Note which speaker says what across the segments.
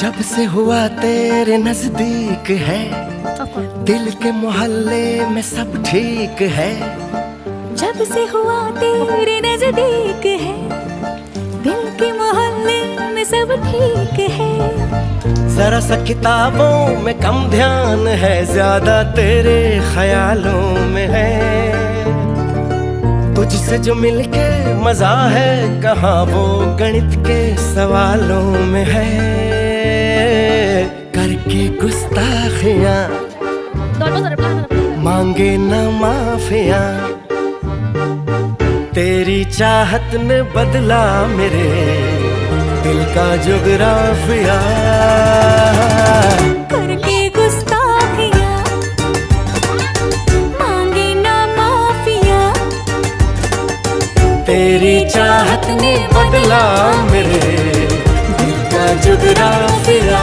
Speaker 1: जब से हुआ तेरे नजदीक है, दिल के मोहल्ले में सब ठीक है।
Speaker 2: जब से हुआ तेरे नजदीक है, दिल के मोहल्ले में सब ठीक है।
Speaker 1: जरा सा किताबों में कम ध्यान है, ज्यादा तेरे ख्यालों में है। तुझसे जो मिलके मजा है, कहाँ वो गणित के सवालों में है। करके गुस्ताखियां मांगे न माफियां, तेरी चाहत ने बदला मेरे दिल का जुगराफिया।
Speaker 2: करके गुस्ताखियां मांगे ना माफिया,
Speaker 1: तेरी चाहत ने बदला मेरे दिल का जुगराफिया।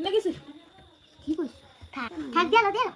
Speaker 3: লাগিছে কি কইছ থাক থাক দিয়া দিয়া